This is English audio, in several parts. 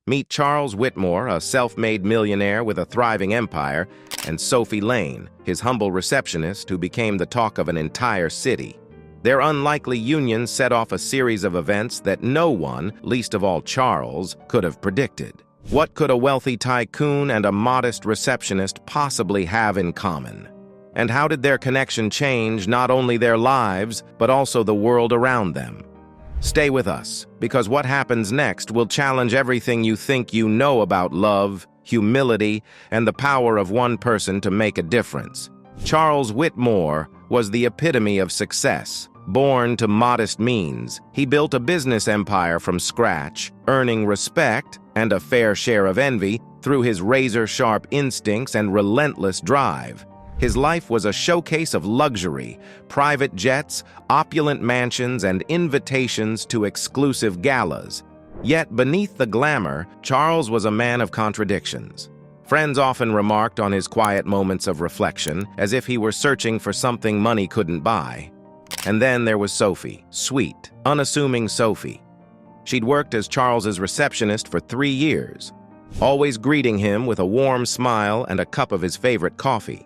Meet Charles Whitmore, a self-made millionaire with a thriving empire, and Sophie Lane, his humble receptionist who became the talk of an entire city. Their unlikely union set off a series of events that no one, least of all Charles, could have predicted. What could a wealthy tycoon and a modest receptionist possibly have in common? And how did their connection change not only their lives, but also the world around them? Stay with us, because what happens next will challenge everything you think you know about love, humility, and the power of one person to make a difference. Charles Whitmore was the epitome of success. Born to modest means, he built a business empire from scratch, earning respect and a fair share of envy through his razor-sharp instincts and relentless drive. His life was a showcase of luxury, private jets, opulent mansions, and invitations to exclusive galas. Yet beneath the glamour, Charles was a man of contradictions. Friends often remarked on his quiet moments of reflection, as if he were searching for something money couldn't buy. And then there was Sophie, sweet, unassuming Sophie. She'd worked as Charles's receptionist for 3 years, always greeting him with a warm smile and a cup of his favorite coffee.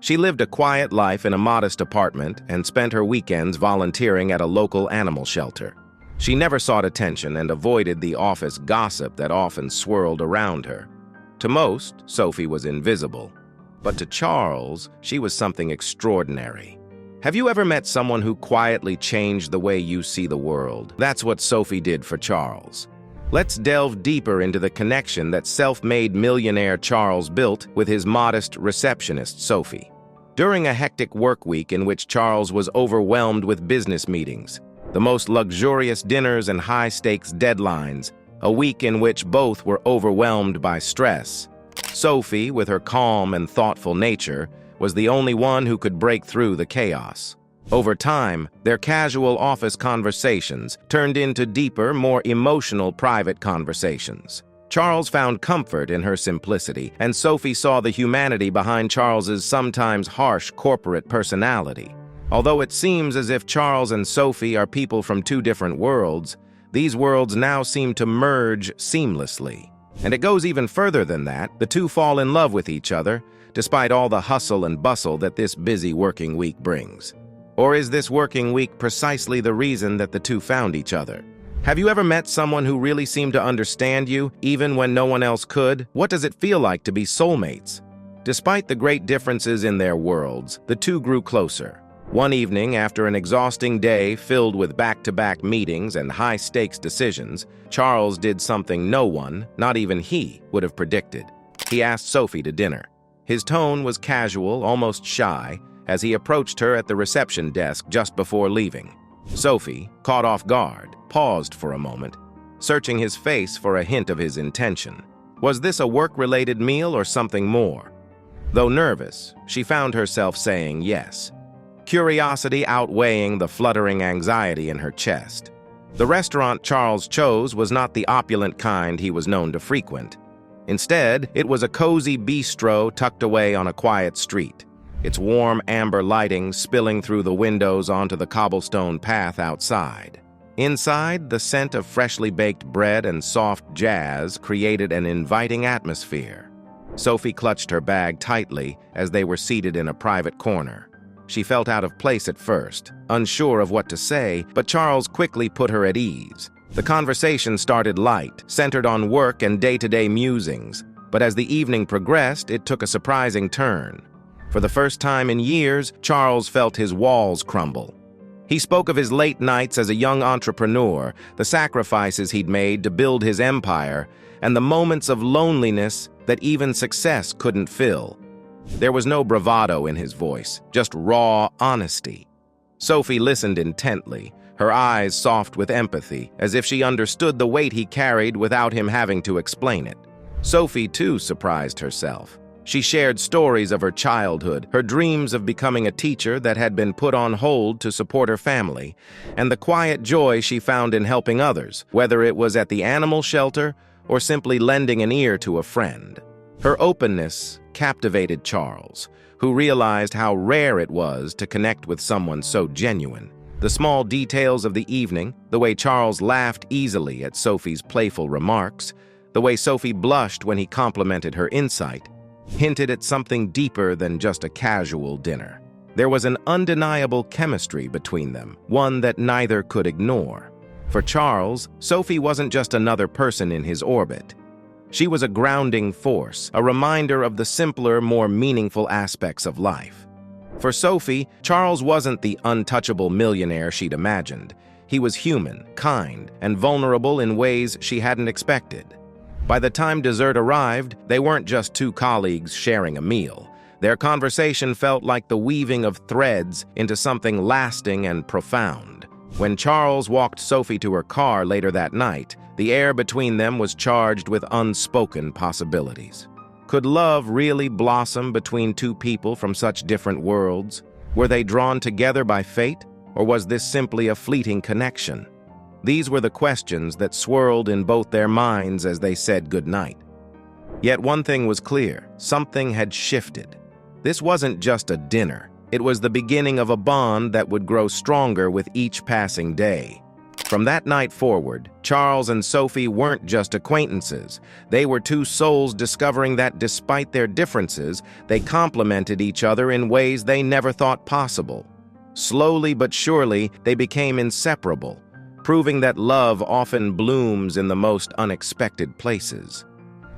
She lived a quiet life in a modest apartment and spent her weekends volunteering at a local animal shelter. She never sought attention and avoided the office gossip that often swirled around her. To most, Sophie was invisible, but to Charles, she was something extraordinary. Have you ever met someone who quietly changed the way you see the world? That's what Sophie did for Charles. Let's delve deeper into the connection that self-made millionaire Charles built with his modest receptionist, Sophie. During a hectic work week in which Charles was overwhelmed with business meetings, the most luxurious dinners and high-stakes deadlines, a week in which both were overwhelmed by stress, Sophie, with her calm and thoughtful nature, was the only one who could break through the chaos. Over time, their casual office conversations turned into deeper, more emotional private conversations. Charles found comfort in her simplicity, and Sophie saw the humanity behind Charles's sometimes harsh corporate personality. Although it seems as if Charles and Sophie are people from two different worlds, these worlds now seem to merge seamlessly. And it goes even further than that. The two fall in love with each other, despite all the hustle and bustle that this busy working week brings. Or is this working week precisely the reason that the two found each other? Have you ever met someone who really seemed to understand you, even when no one else could? What does it feel like to be soulmates? Despite the great differences in their worlds, the two grew closer. One evening, after an exhausting day filled with back-to-back meetings and high-stakes decisions, Charles did something no one, not even he, would have predicted. He asked Sophie to dinner. His tone was casual, almost shy, as he approached her at the reception desk just before leaving. Sophie, caught off guard, paused for a moment, searching his face for a hint of his intention. Was this a work-related meal or something more? Though nervous, she found herself saying yes, curiosity outweighing the fluttering anxiety in her chest. The restaurant Charles chose was not the opulent kind he was known to frequent. Instead, it was a cozy bistro tucked away on a quiet street, its warm amber lighting spilling through the windows onto the cobblestone path outside. Inside, the scent of freshly baked bread and soft jazz created an inviting atmosphere. Sophie clutched her bag tightly as they were seated in a private corner. She felt out of place at first, unsure of what to say, but Charles quickly put her at ease. The conversation started light, centered on work and day-to-day musings, but as the evening progressed, it took a surprising turn. For the first time in years, Charles felt his walls crumble. He spoke of his late nights as a young entrepreneur, the sacrifices he'd made to build his empire, and the moments of loneliness that even success couldn't fill. There was no bravado in his voice, just raw honesty. Sophie listened intently, her eyes soft with empathy, as if she understood the weight he carried without him having to explain it. Sophie, too, surprised herself. She shared stories of her childhood, her dreams of becoming a teacher that had been put on hold to support her family, and the quiet joy she found in helping others, whether it was at the animal shelter or simply lending an ear to a friend. Her openness captivated Charles, who realized how rare it was to connect with someone so genuine. The small details of the evening, the way Charles laughed easily at Sophie's playful remarks, The way Sophie blushed when he complimented her insight hinted at something deeper than just a casual dinner. There was an undeniable chemistry between them, one that neither could ignore. For Charles, Sophie wasn't just another person in his orbit. She was a grounding force, a reminder of the simpler, more meaningful aspects of life. For Sophie, Charles wasn't the untouchable millionaire she'd imagined. He was human, kind, and vulnerable in ways she hadn't expected. By the time dessert arrived, they weren't just two colleagues sharing a meal. Their conversation felt like the weaving of threads into something lasting and profound. When Charles walked Sophie to her car later that night, the air between them was charged with unspoken possibilities. Could love really blossom between two people from such different worlds? Were they drawn together by fate, or was this simply a fleeting connection? These were the questions that swirled in both their minds as they said goodnight. Yet one thing was clear: something had shifted. This wasn't just a dinner. It was the beginning of a bond that would grow stronger with each passing day. From that night forward, Charles and Sophie weren't just acquaintances. They were two souls discovering that despite their differences, they complemented each other in ways they never thought possible. Slowly but surely, they became inseparable, proving that love often blooms in the most unexpected places.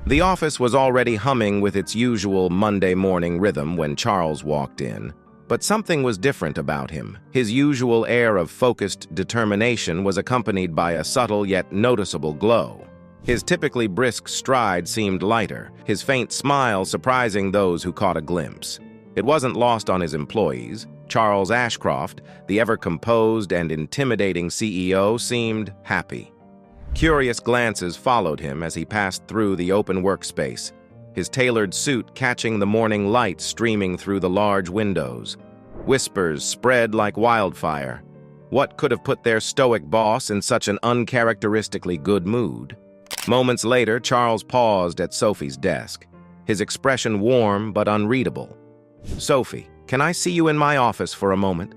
The office was already humming with its usual Monday morning rhythm when Charles walked in. But something was different about him. His usual air of focused determination was accompanied by a subtle yet noticeable glow. His typically brisk stride seemed lighter, his faint smile surprising those who caught a glimpse. It wasn't lost on his employees. Charles Ashcroft, the ever-composed and intimidating CEO, seemed happy. Curious glances followed him as he passed through the open workspace, his tailored suit catching the morning light streaming through the large windows. Whispers spread like wildfire. What could have put their stoic boss in such an uncharacteristically good mood? Moments later, Charles paused at Sophie's desk, his expression warm but unreadable. "Sophie, can I see you in my office for a moment?"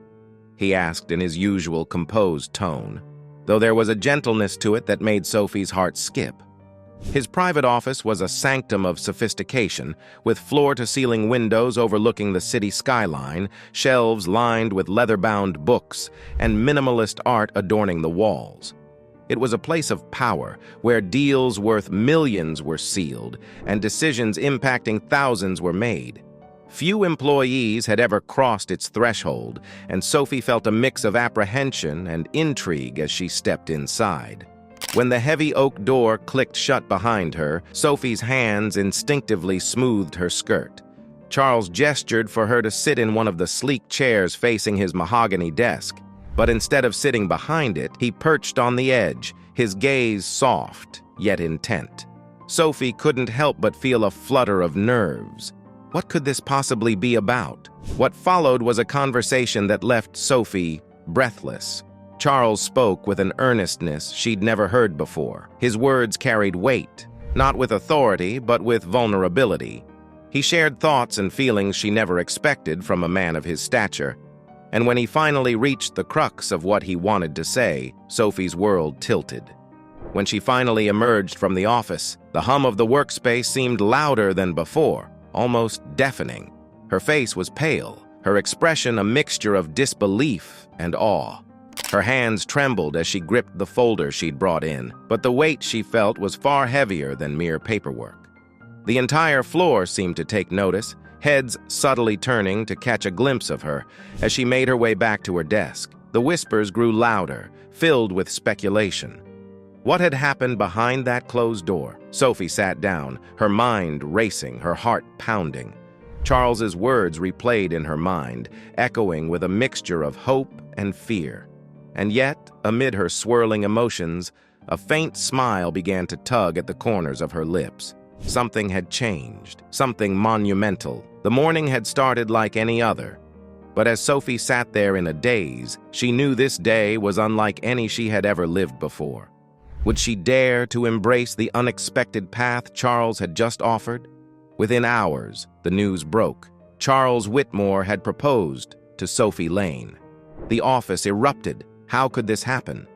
he asked in his usual composed tone, though there was a gentleness to it that made Sophie's heart skip. His private office was a sanctum of sophistication, with floor-to-ceiling windows overlooking the city skyline, shelves lined with leather-bound books, and minimalist art adorning the walls. It was a place of power, where deals worth millions were sealed, and decisions impacting thousands were made. Few employees had ever crossed its threshold, and Sophie felt a mix of apprehension and intrigue as she stepped inside. When the heavy oak door clicked shut behind her, Sophie's hands instinctively smoothed her skirt. Charles gestured for her to sit in one of the sleek chairs facing his mahogany desk, but instead of sitting behind it, he perched on the edge, his gaze soft, yet intent. Sophie couldn't help but feel a flutter of nerves. What could this possibly be about? What followed was a conversation that left Sophie breathless. Charles spoke with an earnestness she'd never heard before. His words carried weight, not with authority, but with vulnerability. He shared thoughts and feelings she never expected from a man of his stature. And when he finally reached the crux of what he wanted to say, Sophie's world tilted. When she finally emerged from the office, the hum of the workspace seemed louder than before, almost deafening. Her face was pale, her expression a mixture of disbelief and awe. Her hands trembled as she gripped the folder she'd brought in, but the weight she felt was far heavier than mere paperwork. The entire floor seemed to take notice, heads subtly turning to catch a glimpse of her as she made her way back to her desk. The whispers grew louder, filled with speculation. What had happened behind that closed door? Sophie sat down, her mind racing, her heart pounding. Charles's words replayed in her mind, echoing with a mixture of hope and fear. And yet, amid her swirling emotions, a faint smile began to tug at the corners of her lips. Something had changed, something monumental. The morning had started like any other. But as Sophie sat there in a daze, she knew this day was unlike any she had ever lived before. Would she dare to embrace the unexpected path Charles had just offered? Within hours, the news broke. Charles Whitmore had proposed to Sophie Lane. The office erupted. How could this happen?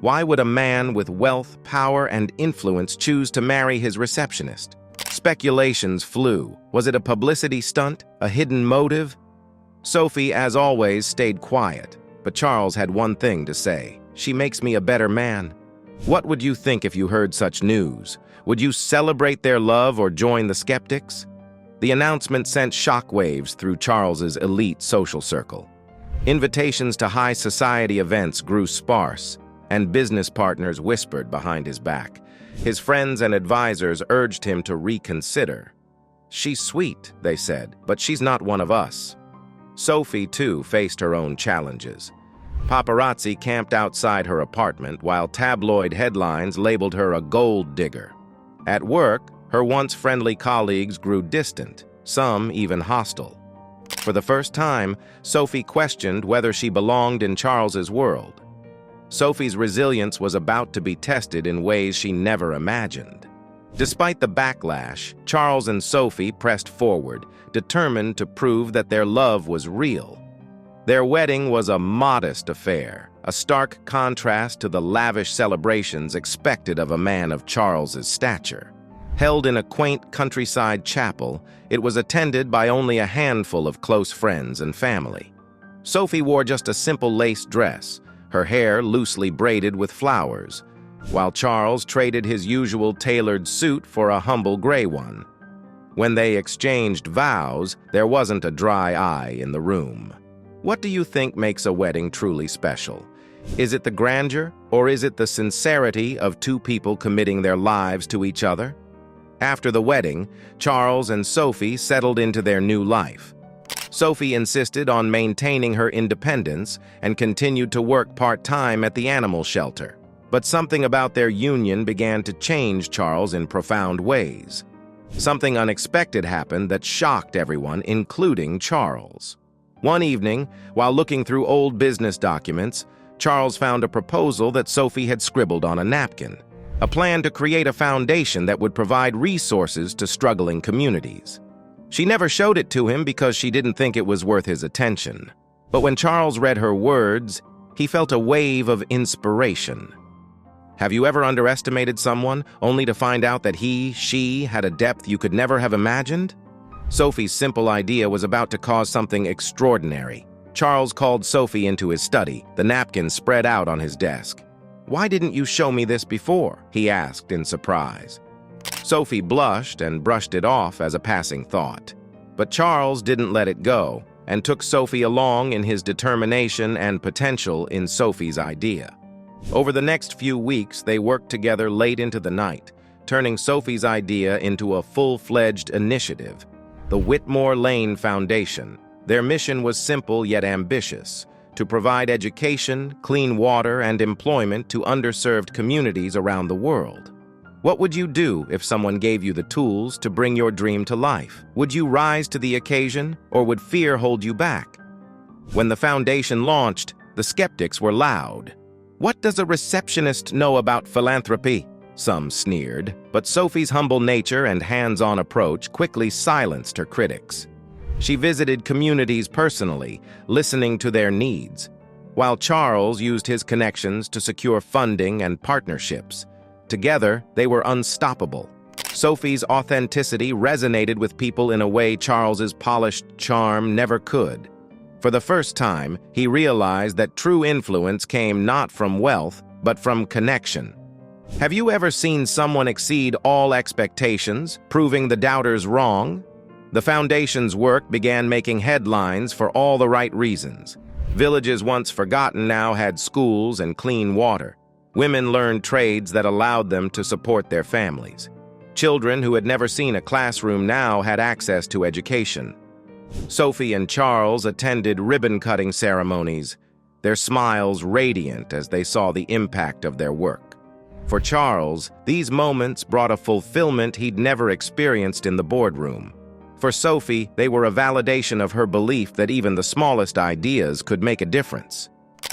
Why would a man with wealth, power, and influence choose to marry his receptionist? Speculations flew. Was it a publicity stunt? A hidden motive? Sophie, as always, stayed quiet, but Charles had one thing to say. She makes me a better man. What would you think if you heard such news? Would you celebrate their love or join the skeptics? The announcement sent shockwaves through Charles's elite social circle. Invitations to high society events grew sparse, and business partners whispered behind his back. His friends and advisors urged him to reconsider. "She's sweet," they said, "but she's not one of us." Sophie, too, faced her own challenges. Paparazzi camped outside her apartment, while tabloid headlines labeled her a gold digger. At work, her once friendly colleagues grew distant, some even hostile. For the first time, Sophie questioned whether she belonged in Charles's world. Sophie's resilience was about to be tested in ways she never imagined. Despite the backlash, Charles and Sophie pressed forward, determined to prove that their love was real. Their wedding was a modest affair, a stark contrast to the lavish celebrations expected of a man of Charles's stature. Held in a quaint countryside chapel, it was attended by only a handful of close friends and family. Sophie wore just a simple lace dress, her hair loosely braided with flowers, while Charles traded his usual tailored suit for a humble gray one. When they exchanged vows, there wasn't a dry eye in the room. What do you think makes a wedding truly special? Is it the grandeur, or is it the sincerity of two people committing their lives to each other? After the wedding, Charles and Sophie settled into their new life. Sophie insisted on maintaining her independence and continued to work part-time at the animal shelter. But something about their union began to change Charles in profound ways. Something unexpected happened that shocked everyone, including Charles. One evening, while looking through old business documents, Charles found a proposal that Sophie had scribbled on a napkin, a plan to create a foundation that would provide resources to struggling communities. She never showed it to him because she didn't think it was worth his attention. But when Charles read her words, he felt a wave of inspiration. Have you ever underestimated someone only to find out that she had a depth you could never have imagined? Sophie's simple idea was about to cause something extraordinary. Charles called Sophie into his study, the napkin spread out on his desk. "Why didn't you show me this before?" he asked in surprise. Sophie blushed and brushed it off as a passing thought. But Charles didn't let it go and took Sophie along in his determination and potential in Sophie's idea. Over the next few weeks, they worked together late into the night, turning Sophie's idea into a full-fledged initiative, the Whitmore Lane Foundation. Their mission was simple yet ambitious: to provide education, clean water, and employment to underserved communities around the world. What would you do if someone gave you the tools to bring your dream to life? Would you rise to the occasion, or would fear hold you back? When the foundation launched, the skeptics were loud. "What does a receptionist know about philanthropy?" some sneered, but Sophie's humble nature and hands-on approach quickly silenced her critics. She visited communities personally, listening to their needs, while Charles used his connections to secure funding and partnerships. Together, they were unstoppable. Sophie's authenticity resonated with people in a way Charles's polished charm never could. For the first time, he realized that true influence came not from wealth, but from connection. Have you ever seen someone exceed all expectations, proving the doubters wrong? The foundation's work began making headlines for all the right reasons. Villages once forgotten now had schools and clean water. Women learned trades that allowed them to support their families. Children who had never seen a classroom now had access to education. Sophie and Charles attended ribbon-cutting ceremonies, their smiles radiant as they saw the impact of their work. For Charles, these moments brought a fulfillment he'd never experienced in the boardroom. For Sophie, they were a validation of her belief that even the smallest ideas could make a difference.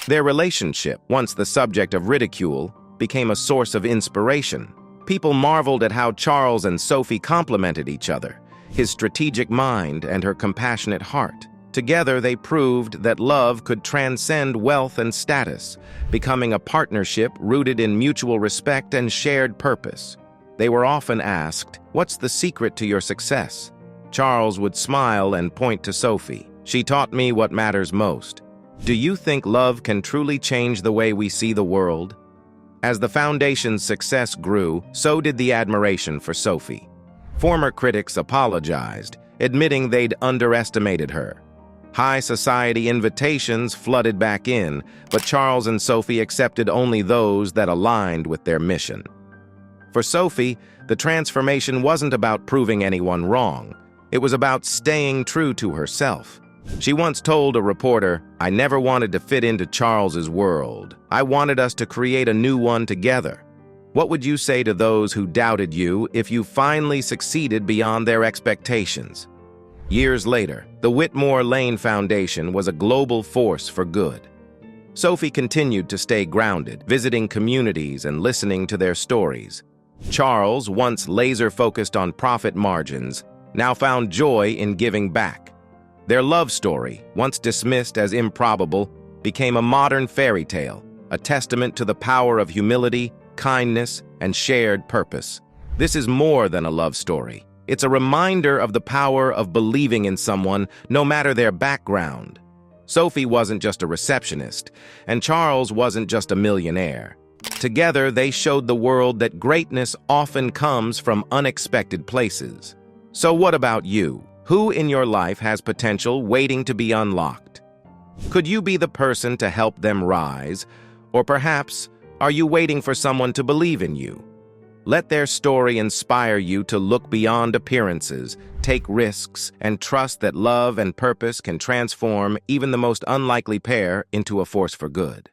Their relationship, once the subject of ridicule, became a source of inspiration. People marveled at how Charles and Sophie complemented each other, his strategic mind and her compassionate heart. Together, they proved that love could transcend wealth and status, becoming a partnership rooted in mutual respect and shared purpose. They were often asked, "What's the secret to your success?" Charles would smile and point to Sophie. "She taught me what matters most." Do you think love can truly change the way we see the world? As the foundation's success grew, so did the admiration for Sophie. Former critics apologized, admitting they'd underestimated her. High society invitations flooded back in, but Charles and Sophie accepted only those that aligned with their mission. For Sophie, the transformation wasn't about proving anyone wrong. It was about staying true to herself. She once told a reporter, "I never wanted to fit into Charles's world. I wanted us to create a new one together." What would you say to those who doubted you if you finally succeeded beyond their expectations? Years later, the Whitmore Lane Foundation was a global force for good. Sophie continued to stay grounded, visiting communities and listening to their stories. Charles, once laser-focused on profit margins, now found joy in giving back. Their love story, once dismissed as improbable, became a modern fairy tale, a testament to the power of humility, kindness, and shared purpose. This is more than a love story. It's a reminder of the power of believing in someone, no matter their background. Sophie wasn't just a receptionist, and Charles wasn't just a millionaire. Together, they showed the world that greatness often comes from unexpected places. So what about you? Who in your life has potential waiting to be unlocked? Could you be the person to help them rise? Or perhaps, are you waiting for someone to believe in you? Let their story inspire you to look beyond appearances, take risks, and trust that love and purpose can transform even the most unlikely pair into a force for good.